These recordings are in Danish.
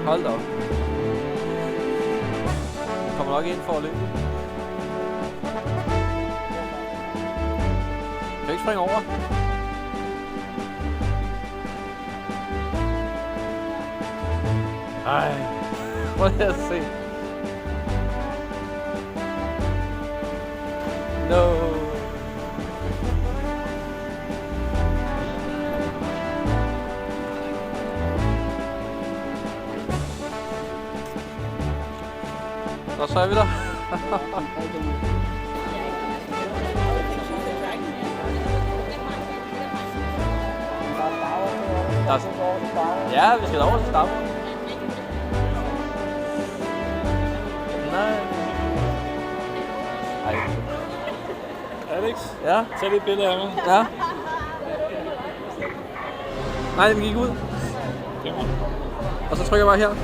Hold da op. Kommer nok ind for at løbe. Kan du ikke springe over? Ej. Prøv lige at se. No. Og så er vi der. Ja, vi skal over til start. Nej. Ej. Alex? Ja? Tag lige et billede af mig. Ja. Nej, den gik ud. Og så trykker jeg bare her.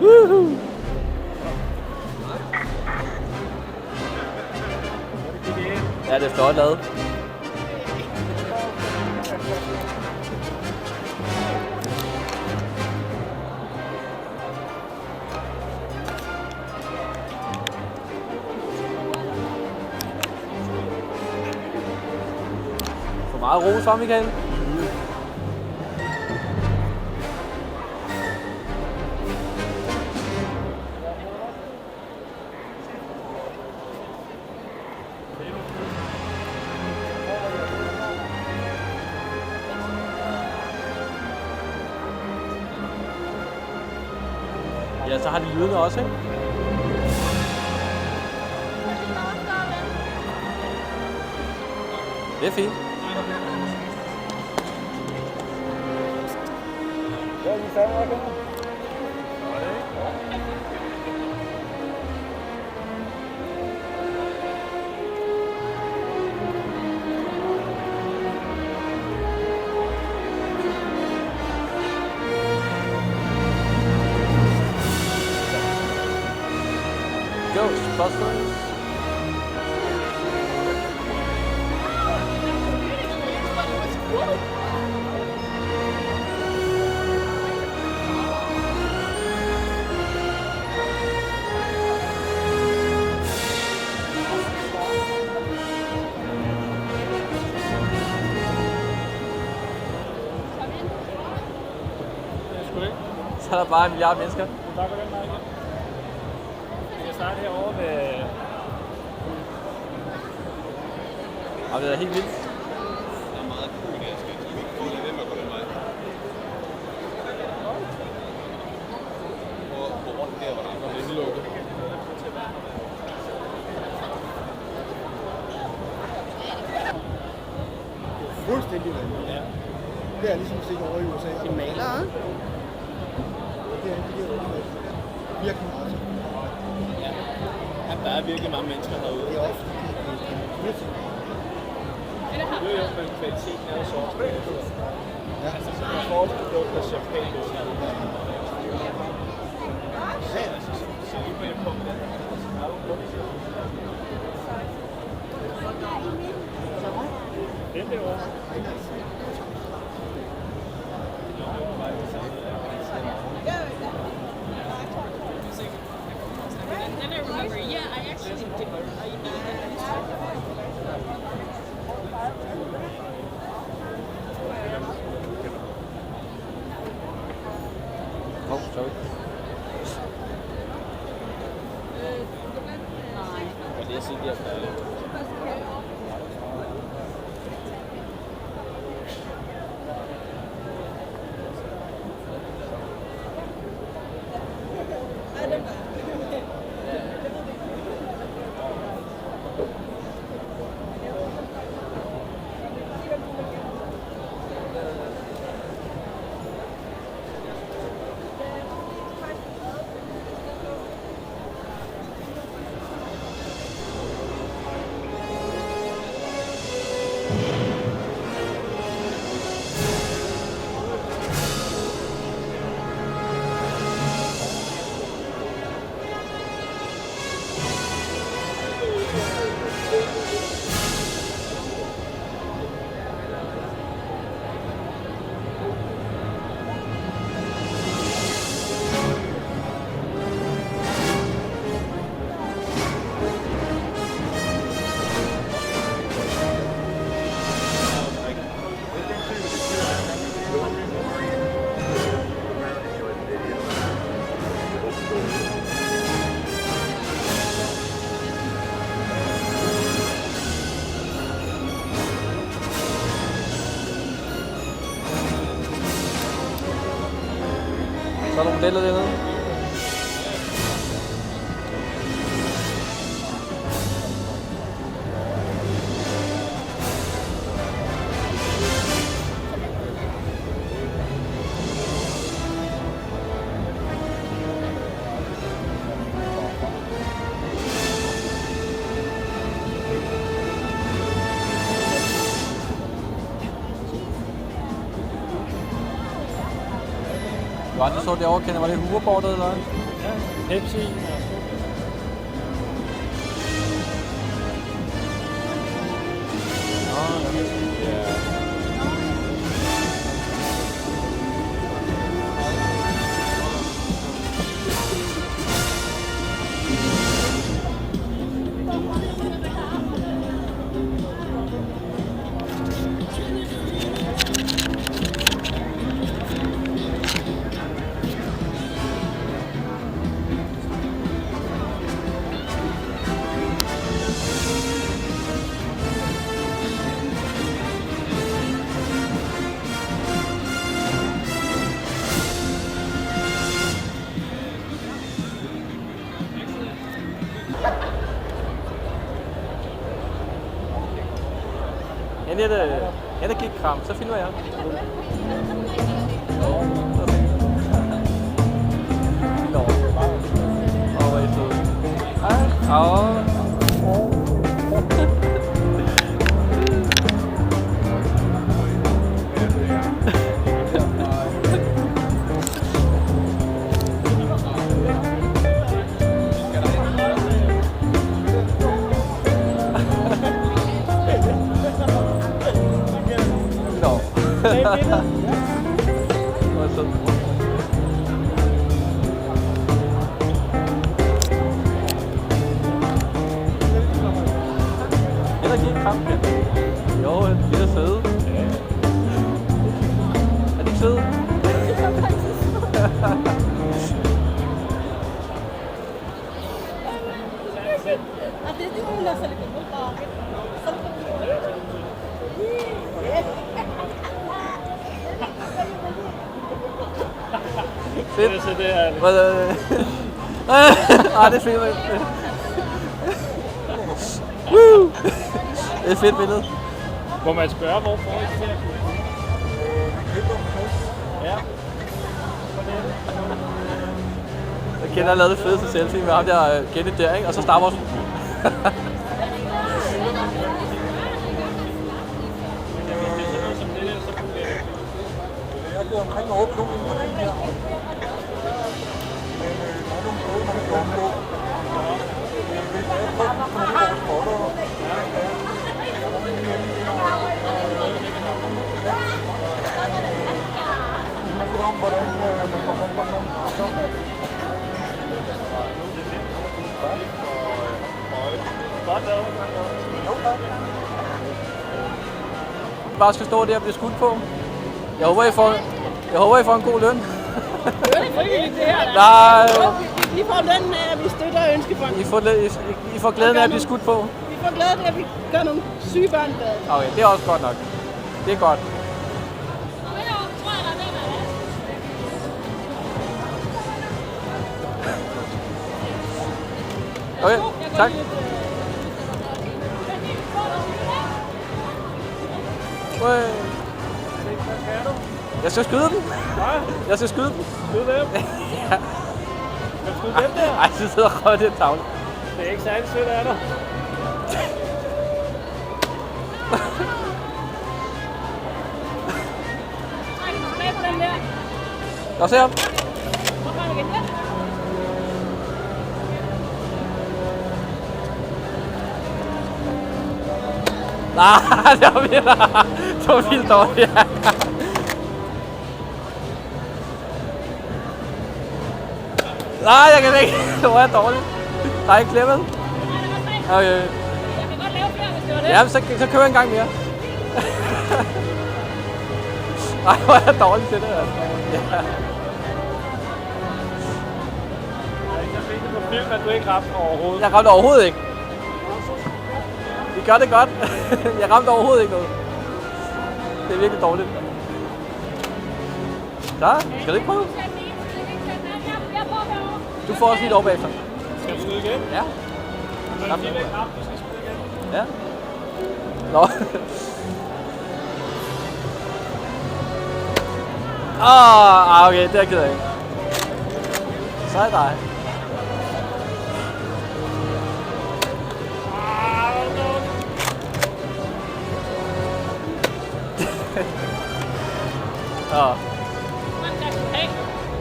Woohoo! Ja, det er flot lavet. For meget ros fra Michael. Ja, så har de lydene også, ikke? Det er fint. Ghostbusters. Så er der bare en milliard mennesker. Bare gå den vej igen. Vi kan starte herovre ved... Og det er helt vildt. Der er meget cool, jeg skal ikke få det ved med at gå den vej. På rundt der, hvor der er indelukket. Fuldstændig vanvittigt. Ja. Det er ligesom at se over i USA. De maler, ikke? Det er virkelig meget. Ja. Ja, der er virkelig mange mennesker herude. Det er også virkelig. Jo, men kvaliteten er jo så også det. Ja. Altså, så man får også produkt af champagne. Ja, Så lige på det punkt der. Er du på? Den derovre. Then I remember, yeah, I actually did. Oh, sorry. Og det er sådan, jeg skal Så er der modeller dernede. Du aldrig så derovre, kender, var det hoverboardet eller hvad? Ja, Pepsi og Energikram, så filmer jeg. Nå. Åh, hvor er I søde. Jo, de er søde. Er de søde? Fedt. Så det er det. Det er fedt. Woo! Det er et fedt billede. Må man spørge, hvor får I det her? Ja. Jeg kender, jeg lavede det fedeste selfie med ham der Kenneth der, ikke? Og så Star Wars. Jeg går omkring over kloden på den her. Men der er nogle både, man kan gå på. Hvis jeg prøver på nogle af vores foldere. Man kan om, hvordan man kommer om. Bare skal stå der og blive skudt på. Jeg håber, I får en god løn. Det er ikke frivilligt, det her. Nej. Vi får lønnen af, at vi støtter Ønskefonden. I får glæden af at blive skudt på. Vi får glæden af, at vi gør nogle syge børn bedre. Okay, det er også godt nok. Det er godt. Okay, tak. Jeg skal skyde den. Jeg skal skyde den. Skyde dem? Ja. Skal du skyde dem der? Ej, så sidder og røger den tavle. Det er ikke særlig sødt af dig. Lad os se ham. Nej, det var vildt dårligt. Nej, jeg kan ikke. Det var dårligt. Der er ikke klippet. Okay. Jeg kan godt lave flere, hvis det var det. Ja, så kører jeg en gang mere. Nej, hvor er jeg dårlig til det her. Ja. Jeg fik det på film, at du ikke ramte overhovedet. Jeg ramte overhovedet ikke. Vi gør det godt. Jeg ramte overhovedet ikke noget. Det er virkelig dårligt. Så, skal du ikke prøve? Du får også lidt over bagefter. Skal du skyde igen? Ja. Det er ikke knap, du skal skyde igen. Ja. Nå. Okay, det er jeg ked af. Så er det dig.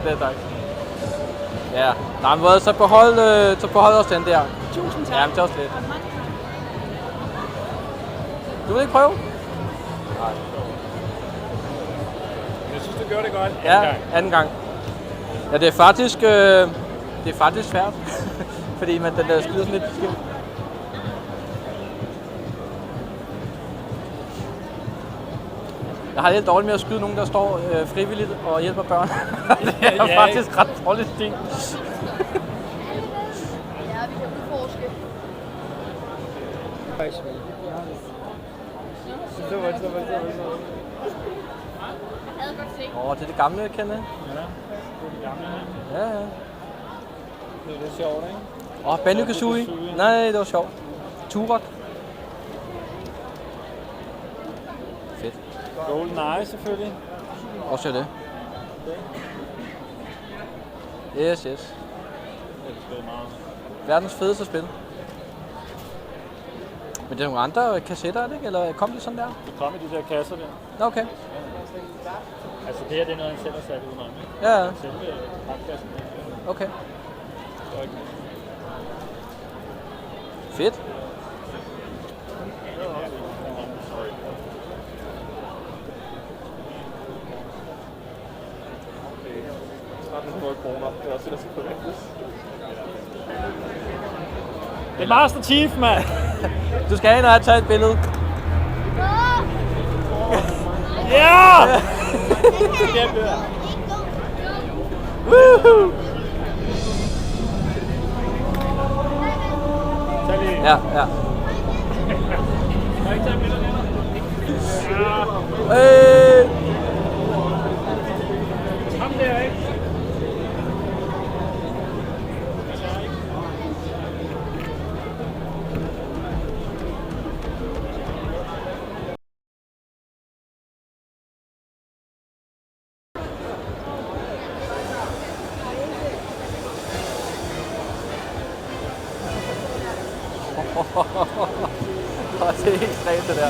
Det er tak. Ja, nej, men så behold os den der. Tusind tak. Ja, men det er også lidt. Du vil ikke prøve? Nej. Jeg synes, du gør det godt. Ja, anden gang. Ja, det er faktisk svært. Fordi den der skyder sådan lidt skidt. Jeg har lidt dårligt med at skyde nogen, der står frivilligt og hjælper børn. Det er faktisk ret dårligt stil. Ja, vi kan udforske. Jeg havde godt set. Det er det gamle, Kenneth. Ja, det er det gamle. Ja. Det er lidt sjovt, ikke? Banjo-Kazooie. Nej, det var sjovt. Turok. Fedt. GoldenEye selvfølgelig. Også det. Yes. Det er spillet meget. Verdens fedeste spil. Men det er nogle andre kassetter, er det ikke? Eller kom det sådan der? Det kom i de der kasser der. Nå, okay. Altså det her, det er noget, han selv har sat udenom, ikke? Ja. Selve papkassen. Okay. Det er ikke Fedt. det er Master Chief, mand! Du skal ind og tage et billede. Ja! Woohoo! Tag lige. Ja. Må jeg ikke tage billeder med dig? Hey! Ham der, ikke? Det er helt ekstremt, det der.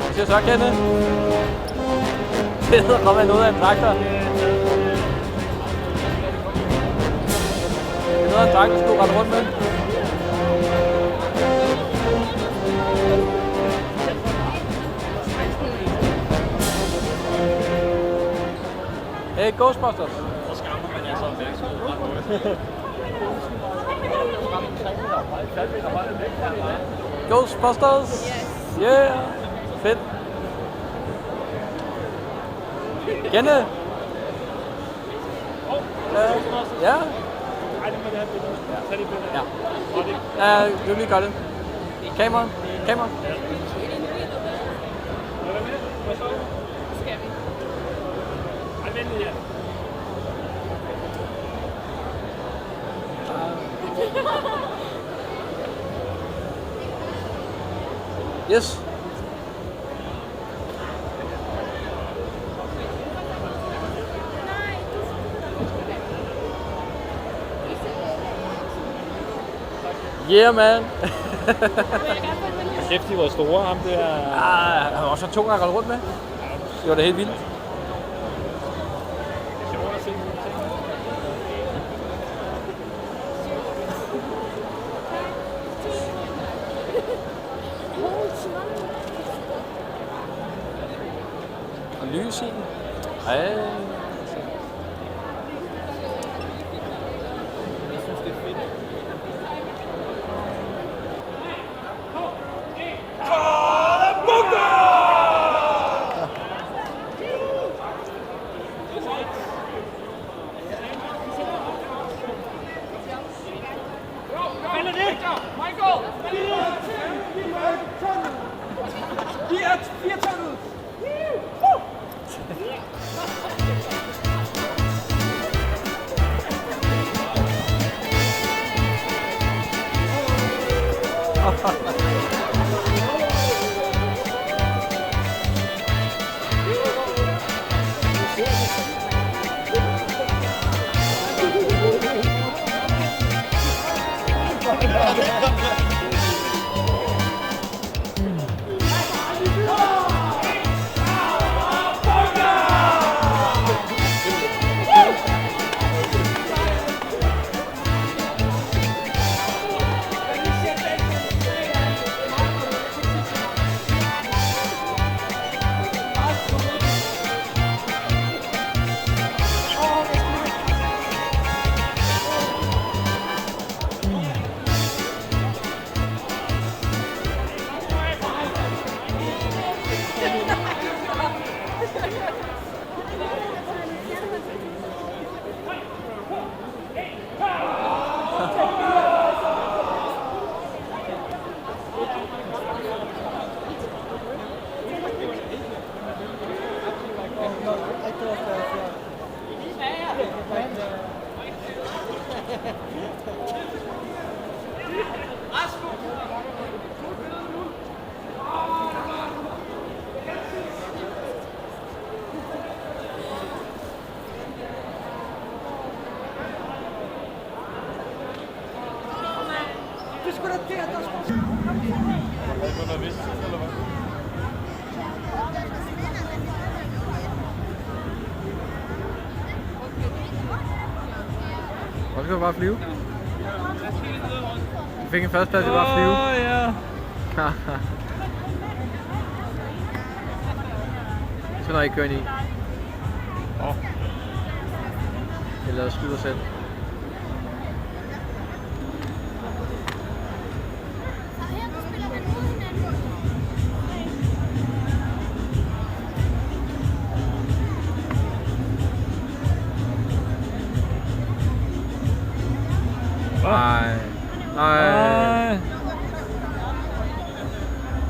Hvad siger så, Kenneth? Det hedder at komme noget af en traktor. Det er noget af en traktor, du rette rundt med. Hey, Ghostbusters! Så skammer man jer så opmærksomhed. Ghostbusters! Yeah! Fedt! Kenneth! Ja? Ej, det må det have billeder. Tag de billeder. Ja. Ja, vi vil lige gøre det. Kamera. Hvad med? Hvad så? Skal vi? Ej, vent lige her. Yes. Yeah, man. Kæft, de var store, ham der. Han var også så tung at gå rundt med. Det var da helt vildt. Det er sjovt at se nogle ting. Og lys i. Ej. Jeg synes, det Hvor skal du bare flyve? Du fik en førsteplads i bare flyve. Ja. Så når I kører ind i. Eller skyde dig selv. Nej. Nej.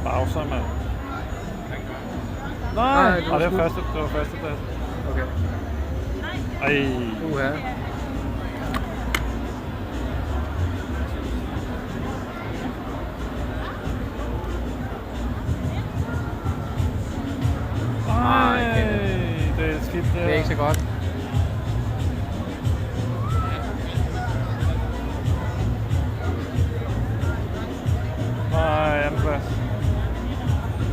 Bowser, mand. Nej, Nej, det var første plads. Okay. Ej. Uha. Ej, det er skidt der. Det er ikke så godt. Nej, anden plads.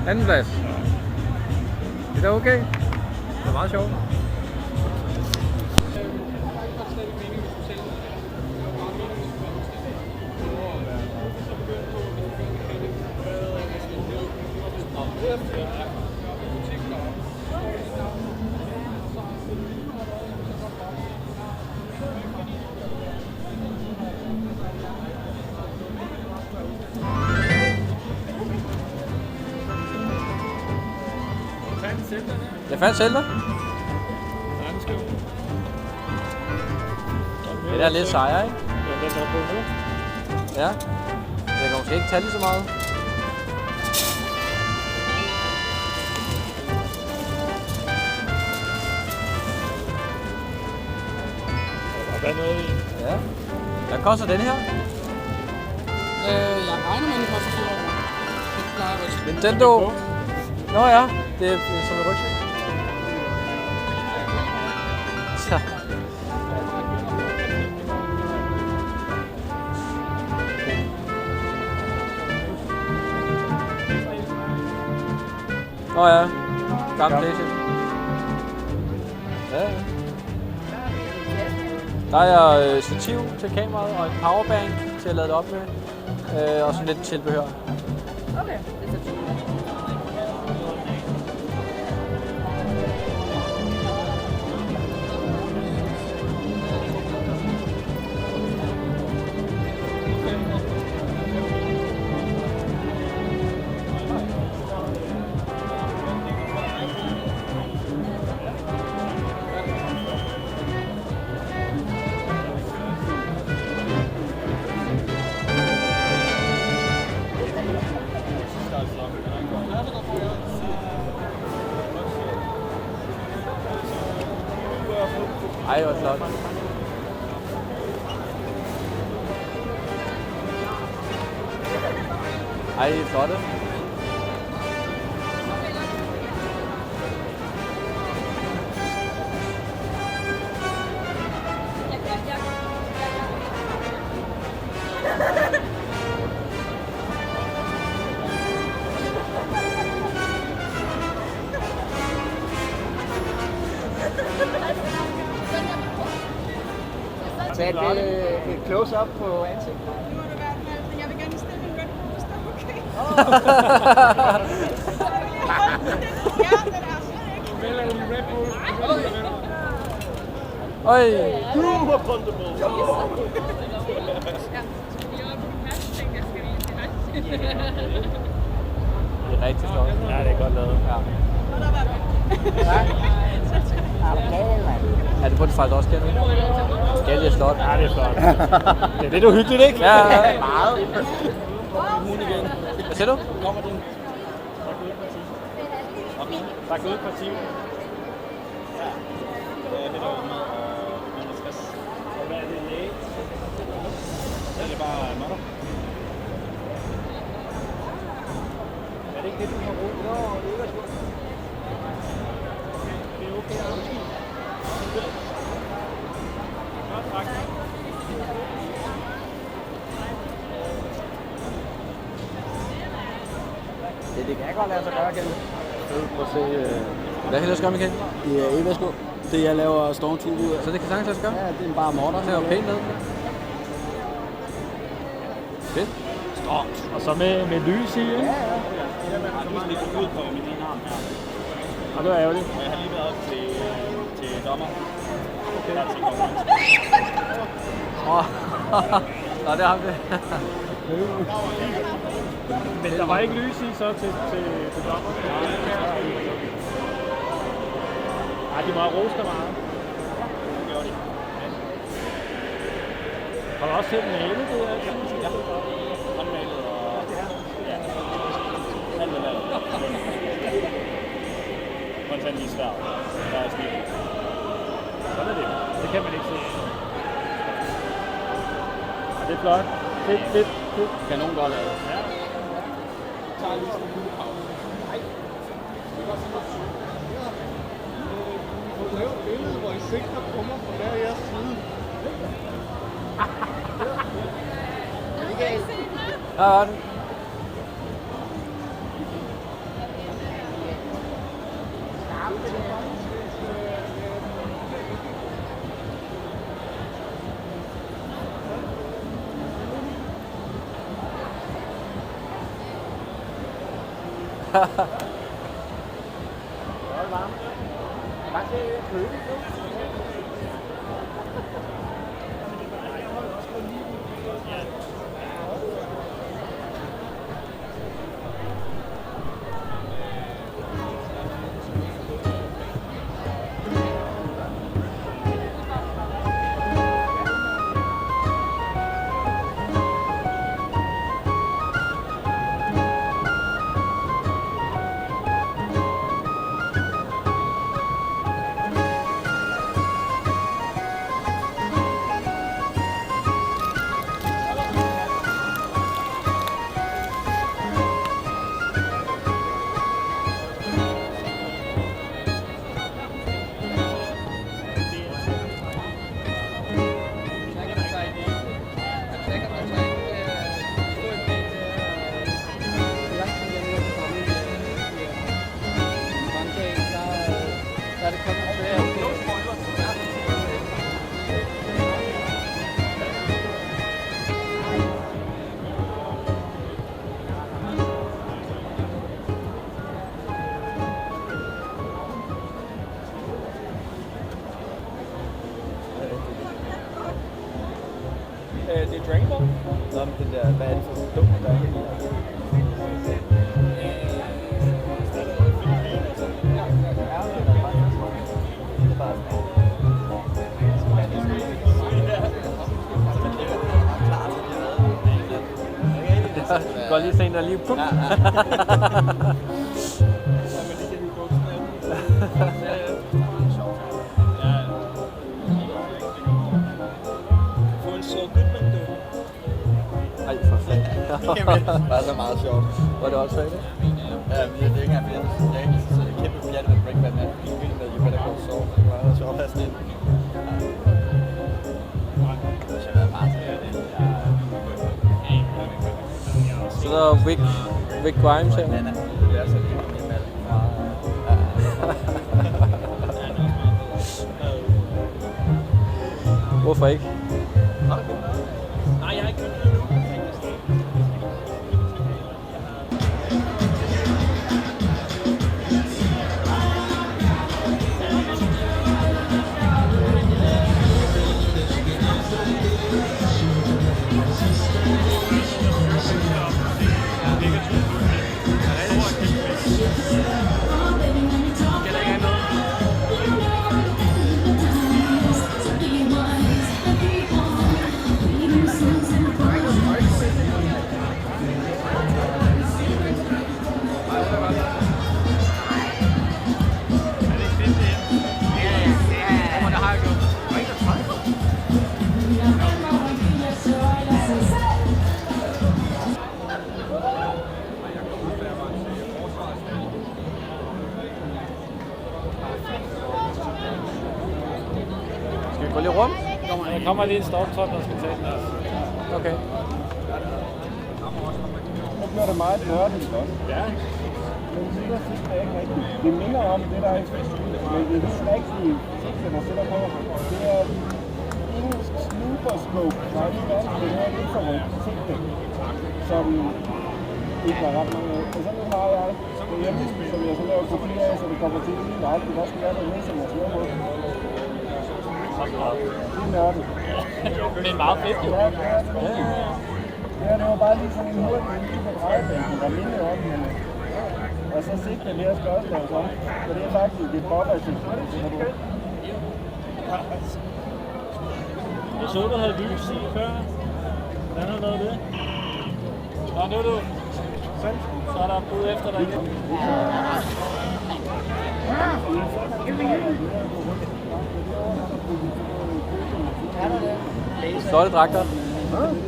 Anden plads. Det er da okay. Det er meget sjovt. Jeg fandt Zelda. Det er lidt sejere, ikke? Ja, den er på nu. Ja. Jeg kan måske ikke tage lige så meget. Der er noget i. Ja. Hvad koster den her? Jeg regner med, at den koster 4 år. Det plejer at være Nintendo. Nå ja, det er som en rygsæk. Så. Nå ja, gammel PlayStation. Ja, ja. Der er stativ til kameraet og en powerbank til at lade det op med. Og sådan lidt tilbehør. Okay, det er så Ej, hvor flot. Ej, det er flotte. Så det er et close-up på ansigtet. Men jeg vil gerne stille en Red Bull, hvis det er okay. Ja, den er slet ikke. Vælger en Red Bull. Øj! You upon the ball. Ja, jeg har en masse ting, jeg skal lige sige hej. Det er rigtig flot. Ja, det er godt lavet. Ja. Og der var Er det på det faktisk også, Kenny? Ja, det er flot. Ja, det er flot. Det er lidt uhyggeligt, ikke? Ja, ja. Meget. Hvad siger du? Kommer den. Der er gået et par timer. Ja, det er der med, Det kan godt lade sig gøre, Kjeld. Prøv at se. Hvad kan det også gøre, Michael? Det er værsgo. Det jeg laver Stormtrooper ud af. Så det kan sagtens lade sig gøre? Ja, det er bare morter. Det er jo pænt med. Fedt. Og så med lys i, ikke? Ja. Har du lige ud på min ene arm her? Og det er ærgerligt. Og jeg har lige været op til dommer. Okay. Der til konkurrence. Nå, det har vi det. Men der var ikke lys i så til dommer. Nej, de må have rost dig meget. Det gjorde de. Har du også selv malet det her? Ja. Håndmalet og... Ja. Alt det lavet. Kontant lige svært. Der er stil. Sådan er det. Det kan man ikke se. Ja, det er flot. Fedt. Kanon godt lavet. Ja. Lav et billede, hvor I sigter på mig fra hver jeres side. Der var den. Det er Dragon Ball. Nå, men den der, hvad er det for dumt, der er her? Jeg kan lige se en, der lige... Pup. Få en så Goodman dukke. Ej, for fanden. Det var så meget sjovt. Var det også færdigt? Ja, men det er ikke engang, fordi jeg ikke så kæmpe fjern med Breakman, at du vil med, you better go soft. Det var sjovt at sådan en. Det har været meget til det. Så der er Rick Grimes her. Det er så lige med med Hvorfor ikke? Nej, jeg har ikke købt det endnu. Skal vi gå lidt rundt? Der kommer lige en stormtop, der skal tage den her. Okay. Nu bliver det meget nørdigt også. Ja. Men lige sidst er ikke rigtigt. Det minder om det der, men det er helt rigtigt sigte, der sætter på. Det er engelsk snooperscope, der er ikke andet, det er infrarødt sigte, som ikke var ret mange af. Og sådan har jeg derhjemme, som jeg så laver kopier af, så det kommer til lige nøjagtigt, hvad skal jeg dernede, som jeg slår på. Det er nørdet. Men meget fedt jo. Ja, det var bare lige sådan en hurtig lige på drejebænken, der mindede om hende. Og så sigte det her spørgsmål så. Så det er faktisk det bobber-sigte. Jeg så, du havde lys i før. Hvordan har du lavet det? Nå, nu er du. Så er der bud efter dig igen. Flotte dragter. Det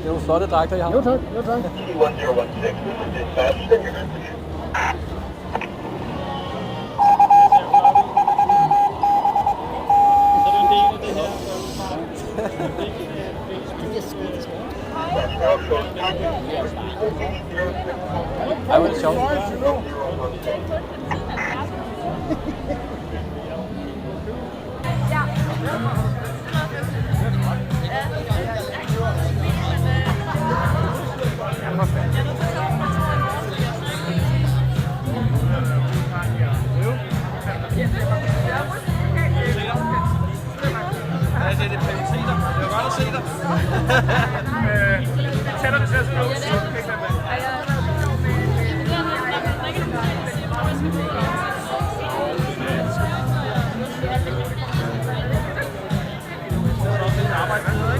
er nogle flotte dragter, I har. Jo tak, jo tak. 1016, dispatch. Så er du en del af det her. Ej, hvor er det sjovt. Det er prioriteter. Det var godt at se dig. Tæller det til sådan noget. Det var også lidt arbejde.